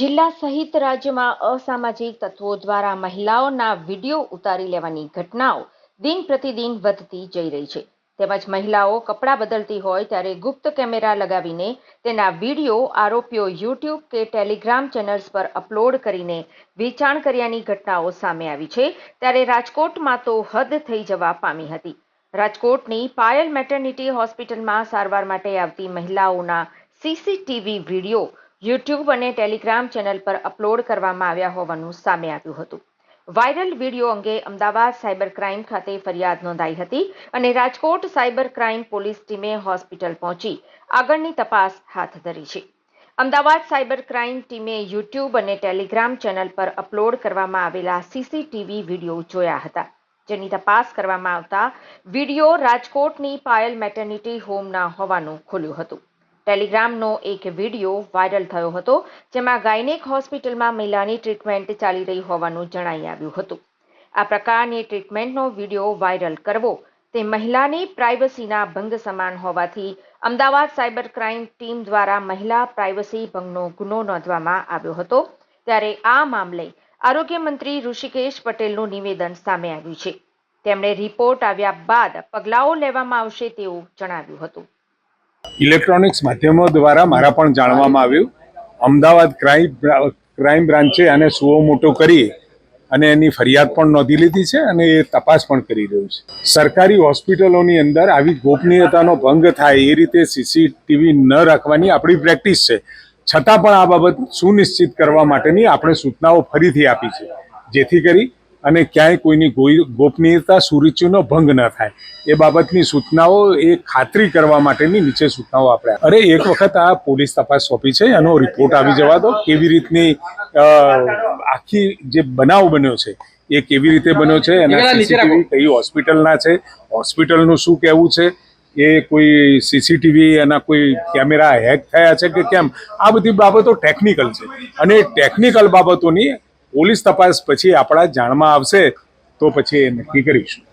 જિલ્લા સહિત રાજ્યમાં અસામાજિક તત્વો દ્વારા મહિલાઓના વિડીયો ઉતારી લેવાની ઘટનાઓ દિન પ્રતિદિન વધતી જઈ રહી છે. તેમજ મહિલાઓ કપડાં બદલતી હોય ત્યારે ગુપ્ત કેમેરા લગાવીને તેના વિડીયો આરોપીઓ યુટ્યુબ કે ટેલિગ્રામ ચેનલ્સ પર અપલોડ કરીને વેચાણ કર્યાની ઘટનાઓ સામે આવી છે. ત્યારે રાજકોટમાં તો હદ થઈ જવા પામી હતી. રાજકોટની પાયલ મેટર્નિટી હોસ્પિટલમાં સારવાર માટે આવતી મહિલાઓના સીસીટીવી વિડીયો યુટ્યુબ અને ટેલિગ્રામ ચેનલ પર અપલોડ કરવામાં આવ્યા હોવાનું સામે આવ્યું હતું. વાયરલ વિડીયો અંગે અમદાવાદ સાયબર ક્રાઇમ ખાતે ફરિયાદ નોંધાઈ હતી અને રાજકોટ સાયબર ક્રાઇમ પોલીસ ટીમે હોસ્પિટલ પહોંચી આગળની તપાસ હાથ ધરી છે. અમદાવાદ સાયબર ક્રાઇમ ટીમે યુટ્યુબ અને ટેલિગ્રામ ચેનલ પર અપલોડ કરવામાં આવેલા સીસીટીવી વિડીયો જોયા હતા, જેની તપાસ કરવામાં આવતા વિડીયો રાજકોટની પાયલ મેટર્નિટી હોમના હોવાનું ખુલ્યું હતું. ટેલિગ્રામનો એક વિડીયો વાયરલ થયો હતો, જેમાં ગાયનેક હોસ્પિટલમાં મહિલાની ટ્રીટમેન્ટ ચાલી રહી હોવાનું જણાઈ આવ્યું હતું. આ પ્રકારની ટ્રીટમેન્ટનો વિડીયો વાયરલ કરવો તે મહિલાની પ્રાઇવસીના ભંગ સમાન હોવાથી અમદાવાદ સાયબર ક્રાઇમ ટીમ દ્વારા મહિલા પ્રાઇવસી ભંગનો ગુનો નોંધવામાં આવ્યો હતો. ત્યારે આ મામલે આરોગ્ય મંત્રી ઋષિકેશ પટેલનું નિવેદન સામે આવ્યું છે. તેમણે રિપોર્ટ આવ્યા બાદ પગલાઓ લેવામાં આવશે તેવું જણાવ્યું હતું. ઇલેક્ટ્રોનિક્સ માધ્યમો દ્વારા મારા પણ જાણવામાં આવ્યું. અમદાવાદ ક્રાઇમ બ્રાન્ચે આને સુઓ મોટો કરી અને એની ફરિયાદ પણ નોંધી લીધી છે અને એ તપાસ પણ કરી રહ્યું છે. સરકારી હોસ્પિટલોની અંદર આવી ગોપનીયતાનો ભંગ થાય એ રીતે સીસીટીવી ન રાખવાની આપણી પ્રેક્ટિસ છે. છતાં પણ આ બાબત સુનિશ્ચિત કરવા માટેની આપણે સૂચનાઓ ફરીથી આપી છે, જેથી કરી અને ક્યાંય કોઈની ગોપનીયતા સુરુચિનો ભંગ ન થાય એ બાબતની સૂચનાઓ એ ખાતરી કરવા માટેની નીચે સૂચનાઓ આપણે એક વખત આ પોલીસ તપાસ સોંપી છે, એનો રિપોર્ટ આવી જવા દો. કેવી રીતની આખી જે બનાવ બન્યો છે એ કેવી રીતે બન્યો છે, એના સીસીટીવી કઈ હોસ્પિટલના છે, હોસ્પિટલનું શું કહેવું છે, એ કોઈ સીસીટીવી એના કોઈ કેમેરા હેક થયા છે કે કેમ, આ બધી બાબતો ટેકનિકલ છે અને ટેકનિકલ બાબતોની પોલીસ તપાસ પછી આપણા જાણમાં આવશે તો પછી એ નક્કી કરીશું.